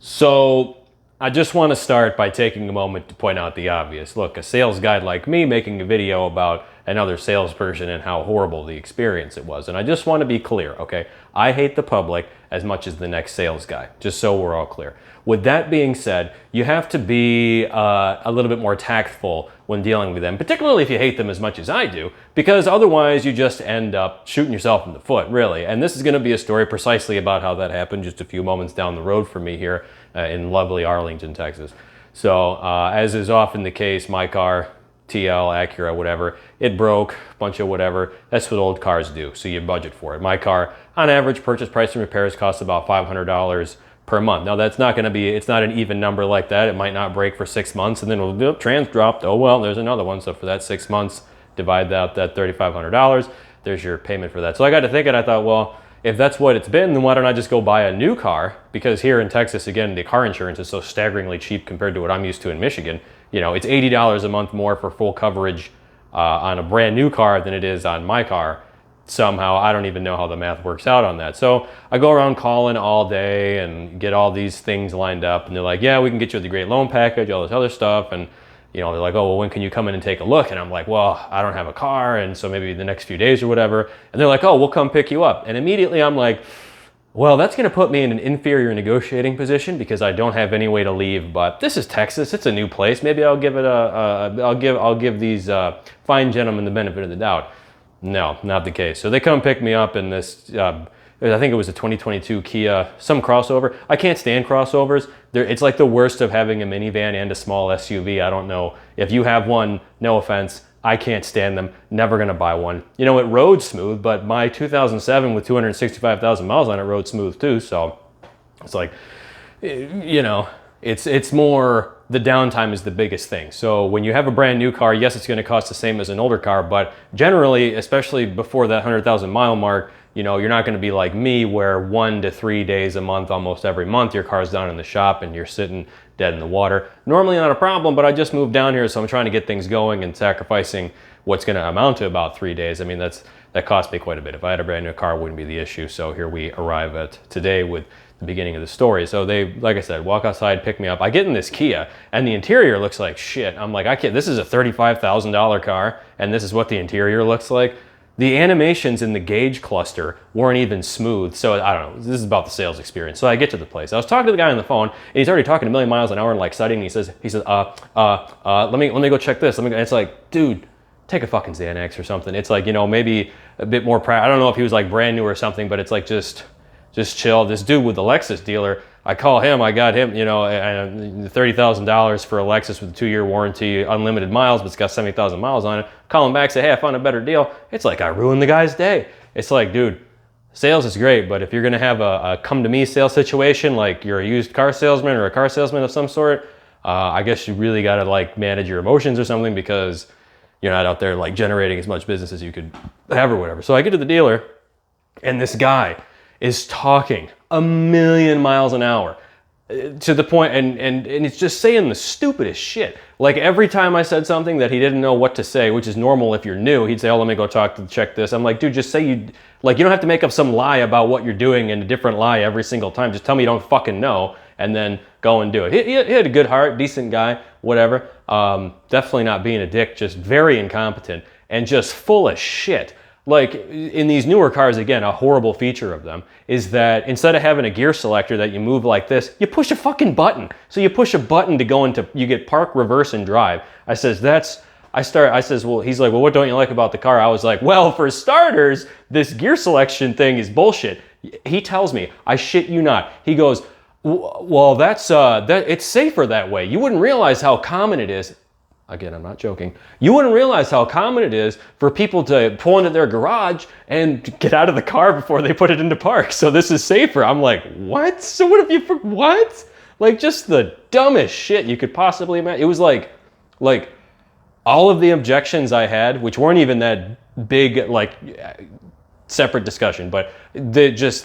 So I just want to start by taking a moment to point out the obvious. Look, a sales guy like me making a video about another salesperson and how horrible the experience it was. And I just want to be clear, okay? I hate the public as much as the next sales guy, just so we're all clear. With that being said, you have to be a little bit more tactful when dealing with them, particularly if you hate them as much as I do, because otherwise you just end up shooting yourself in the foot, really. And this is going to be a story precisely about how that happened just a few moments down the road for me here in lovely Arlington, Texas. So as is often the case, my car, TL, Acura, whatever, it broke, bunch of whatever. That's what old cars do, so you budget for it. My car, on average, purchase price and repairs costs about $500 per month. Now that's not going to be, it's not an even number like that. It might not break for 6 months and then it'll trans dropped. Oh well, there's another one. So for that 6 months, divide out that $3,500. There's your payment for that. So I got to thinking, I thought, well, if that's what it's been, then why don't I just go buy a new car? Because here in Texas, again, the car insurance is so staggeringly cheap compared to what I'm used to in Michigan. You know, it's $80 a month more for full coverage on a brand new car than it is on my car. Somehow, I don't even know how the math works out on that. So I go around calling all day and get all these things lined up. And they're like, yeah, we can get you the great loan package, all this other stuff. And, you know, they're like, oh, well, when can you come in and take a look? And I'm like, well, I don't have a car. And so maybe the next few days or whatever. And they're like, oh, we'll come pick you up. And immediately I'm like, well, that's going to put me in an inferior negotiating position because I don't have any way to leave. But this is Texas; it's a new place. Maybe I'll give it I'll give these fine gentlemen the benefit of the doubt. No, not the case. So they come pick me up in this. I think it was a 2022 Kia, some crossover. I can't stand crossovers. It's like the worst of having a minivan and a small SUV. I don't know if you have one. No offense. I can't stand them. Never gonna buy one. You know, it rode smooth, but my 2007 with 265,000 miles on it rode smooth too. So it's like, you know, it's more the downtime is the biggest thing. So when you have a brand new car, yes, it's gonna cost the same as an older car, but generally, especially before that 100,000 mile mark, you know, you're not gonna be like me where 1 to 3 days a month, almost every month, your car's down in the shop and you're sitting dead in the water. Normally not a problem, but I just moved down here, so I'm trying to get things going and sacrificing what's gonna amount to about 3 days. I mean, that cost me quite a bit. If I had a brand new car, it wouldn't be the issue. So here we arrive at today with the beginning of the story. So they, like I said, walk outside, pick me up. I get in this Kia and the interior looks like shit. I'm like, I can't, this is a $35,000 car and this is what the interior looks like. The animations in the gauge cluster weren't even smooth. So I don't know, this is about the sales experience. So I get to the place. I was talking to the guy on the phone and he's already talking a million miles an hour and like studying. And he says, let me go check this. And it's like, dude, take a fucking Xanax or something. It's like, you know, maybe a bit more, I don't know if he was like brand new or something, but it's like, just chill. This dude with the Lexus dealer, I call him, I got him, you know, $30,000 for a Lexus with a 2-year warranty, unlimited miles, but it's got 70,000 miles on it. Call him back, say, hey, I found a better deal. It's like I ruined the guy's day. It's like, dude, sales is great, but if you're gonna have a come to me sales situation, like you're a used car salesman or a car salesman of some sort, I guess you really gotta like manage your emotions or something because you're not out there like generating as much business as you could have or whatever. So I get to the dealer and this guy is talking a million miles an hour to the point, and it's just saying the stupidest shit. Like every time I said something that he didn't know what to say, which is normal if you're new, he'd say, oh, let me go check this. I'm like, dude, just say you don't have to make up some lie about what you're doing and a different lie every single time. Just tell me you don't fucking know and then go and do it. He had a good heart, decent guy, whatever. Definitely not being a dick, just very incompetent and just full of shit. Like in these newer cars, again, a horrible feature of them is that instead of having a gear selector that you move like this, you push a fucking button. So you push a button to go into, you get park, reverse, and drive. I says, well, he's like, well, what don't you like about the car? I was like, well, for starters, this gear selection thing is bullshit. He tells me, I shit you not. He goes, well, it's safer that way. You wouldn't realize how common it is. Again, I'm not joking. You wouldn't realize how common it is for people to pull into their garage and get out of the car before they put it into park. So this is safer. I'm like, what? So what if you, what? Like just the dumbest shit you could possibly imagine. It was like all of the objections I had, which weren't even that big, like separate discussion, but they just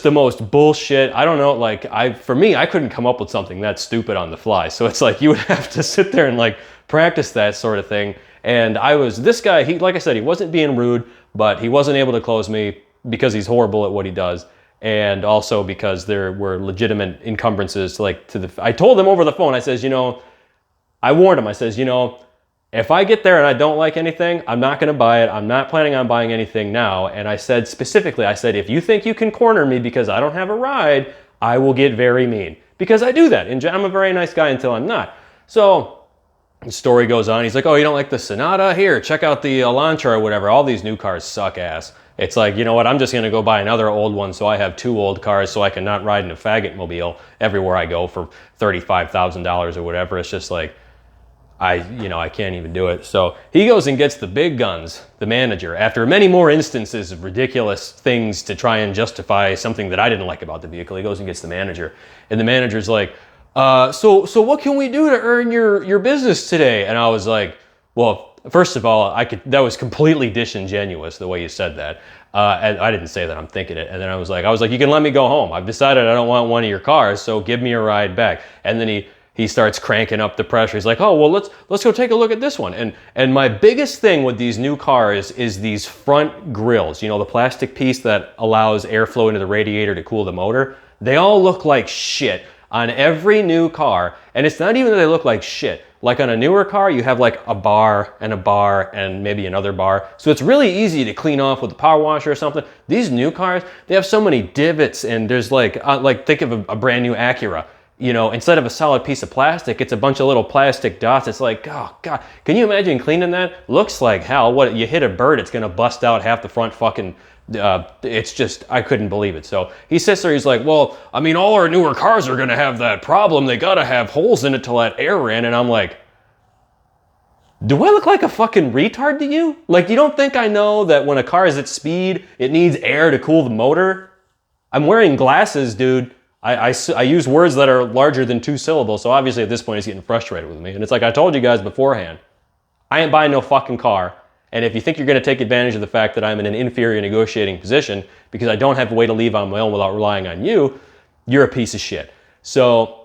the most bullshit. I don't know, like for me, I couldn't come up with something that stupid on the fly. So it's like you would have to sit there and like practice that sort of thing. And this guy, he, like I said, he wasn't being rude, but he wasn't able to close me because he's horrible at what he does. and also because there were legitimate encumbrances I told them over the phone, I says, I warned him, I says, if I get there and I don't like anything, I'm not going to buy it. I'm not planning on buying anything now. And I said specifically, I said, if you think you can corner me because I don't have a ride, I will get very mean. Because I do that. And I'm a very nice guy until I'm not. So the story goes on. He's like, oh, you don't like the Sonata? Here, check out the Elantra or whatever. All these new cars suck ass. It's like, you know what? I'm just going to go buy another old one so I have 2 old cars so I can not ride in a faggot mobile everywhere I go for $35,000 or whatever. It's just like, I can't even do it. So he goes and gets the big guns, the manager, after many more instances of ridiculous things to try and justify something that I didn't like about the vehicle. He goes and gets the manager, and the manager's like, so what can we do to earn your business today? And I was like, well, first of all, that was completely disingenuous the way you said that. And I didn't say that, I'm thinking it. And then I was like, you can let me go home. I've decided I don't want one of your cars, so give me a ride back. And then he starts cranking up the pressure. He's like, oh, well, let's go take a look at this one. And my biggest thing with these new cars is these front grills, the plastic piece that allows airflow into the radiator to cool the motor. They all look like shit on every new car. And it's not even that they look like shit. Like on a newer car, you have like a bar and maybe another bar. So it's really easy to clean off with a power washer or something. These new cars, they have so many divots, and there's like think of a brand new Acura. Instead of a solid piece of plastic, it's a bunch of little plastic dots. It's like, oh God, can you imagine cleaning that? Looks like hell. What, you hit a bird, it's gonna bust out half the front fucking, it's just, I couldn't believe it. So he sits there, he's like, well, I mean, all our newer cars are gonna have that problem. They gotta have holes in it to let air in. And I'm like, do I look like a fucking retard to you? Like, you don't think I know that when a car is at speed, it needs air to cool the motor? I'm wearing glasses, dude. I use words that are larger than 2 syllables, so obviously at this point he's getting frustrated with me. And it's like I told you guys beforehand, I ain't buying no fucking car. And if you think you're going to take advantage of the fact that I'm in an inferior negotiating position because I don't have a way to leave on my own without relying on you, you're a piece of shit. So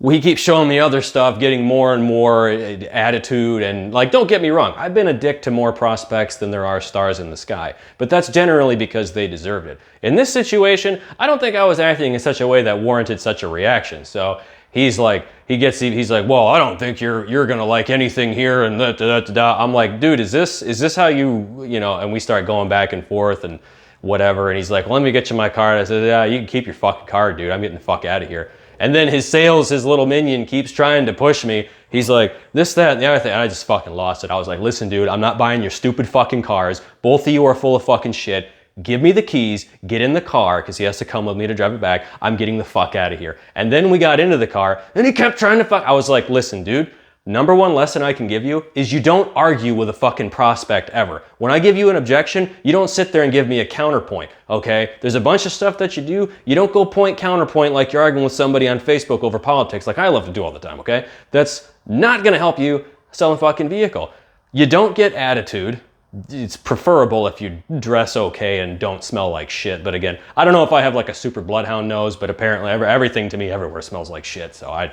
he keeps showing me other stuff, getting more and more attitude, and don't get me wrong, I've been a dick to more prospects than there are stars in the sky, but that's generally because they deserved it. In this situation, I don't think I was acting in such a way that warranted such a reaction. So he's like, well, I don't think you're gonna like anything here, and da. I'm like, dude, is this how you and we start going back and forth and whatever, and he's like, well, let me get you my card. I said, yeah, you can keep your fucking card, dude. I'm getting the fuck out of here. And then his little minion keeps trying to push me. He's like, this, that, and the other thing. And I just fucking lost it. I was like, listen, dude, I'm not buying your stupid fucking cars. Both of you are full of fucking shit. Give me the keys, get in the car, because he has to come with me to drive it back. I'm getting the fuck out of here. And then we got into the car, and he kept trying to fuck. I was like, listen, dude, number one lesson I can give you is you don't argue with a fucking prospect ever. When I give you an objection, you don't sit there and give me a counterpoint, okay? There's a bunch of stuff that you do. You don't go point counterpoint like you're arguing with somebody on Facebook over politics like I love to do all the time, okay? That's not gonna help you sell a fucking vehicle. You don't get attitude. It's preferable if you dress okay and don't smell like shit. But again, I don't know if I have like a super bloodhound nose, but apparently everything to me everywhere smells like shit. So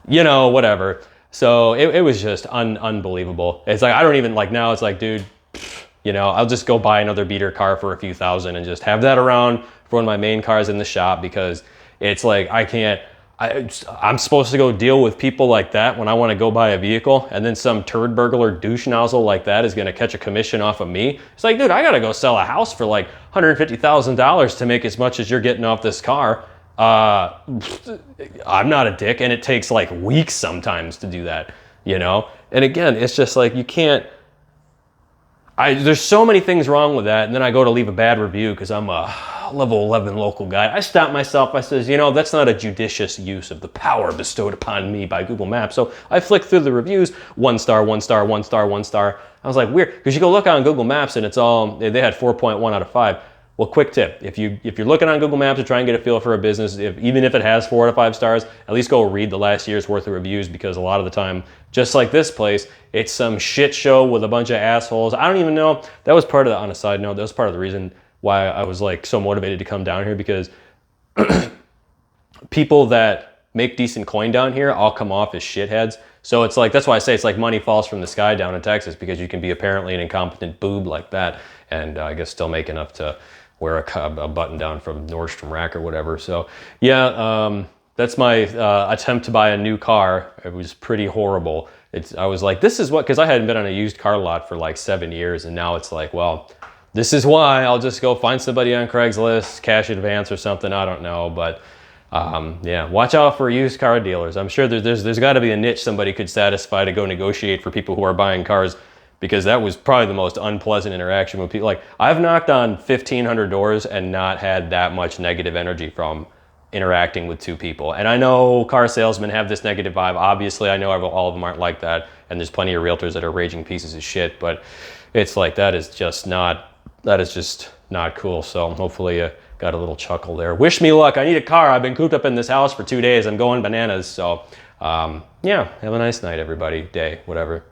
whatever. So it was just unbelievable. It's like, I don't even now it's like, dude, I'll just go buy another beater car for a few thousand and just have that around for one of my main cars in the shop, because it's like, I'm supposed to go deal with people like that when I want to go buy a vehicle, and then some turd burglar douche nozzle like that is going to catch a commission off of me. It's like, dude, I got to go sell a house for like $150,000 to make as much as you're getting off this car. I'm not a dick, and it takes like weeks sometimes to do that, And again, it's just like, you can't, there's so many things wrong with that, and then I go to leave a bad review because I'm a level 11 local guy. I stop myself, I says, that's not a judicious use of the power bestowed upon me by Google Maps. So I flick through the reviews, 1 star, 1 star, 1 star, 1 star. I was like, weird, because you go look on Google Maps and it's all, they had 4.1 out of 5. Well, quick tip, if you're looking on Google Maps to try and get a feel for a business, even if it has 4 out of 5 stars, at least go read the last year's worth of reviews, because a lot of the time, just like this place, it's some shit show with a bunch of assholes. I don't even know, that was part of the, on a side note, that was part of the reason why I was like so motivated to come down here, because people that make decent coin down here all come off as shitheads. So it's like, that's why I say it's like money falls from the sky down in Texas, because you can be apparently an incompetent boob like that and I guess still make enough to wear a button down from Nordstrom Rack or whatever. So yeah, that's my attempt to buy a new car. It was pretty horrible. I was like, this is what, because I hadn't been on a used car lot for like 7 years, and now it's like, well, this is why. I'll just go find somebody on Craigslist, cash advance or something, I don't know. But yeah, watch out for used car dealers. I'm sure there's got to be a niche somebody could satisfy to go negotiate for people who are buying cars, because that was probably the most unpleasant interaction with people. Like, I've knocked on 1,500 doors and not had that much negative energy from interacting with two people. And I know car salesmen have this negative vibe. Obviously, I know all of them aren't like that, and there's plenty of realtors that are raging pieces of shit, but it's like, that is just not cool. So hopefully you got a little chuckle there. Wish me luck. I need a car. I've been cooped up in this house for 2 days. I'm going bananas. So yeah, have a nice night, everybody. Day, whatever.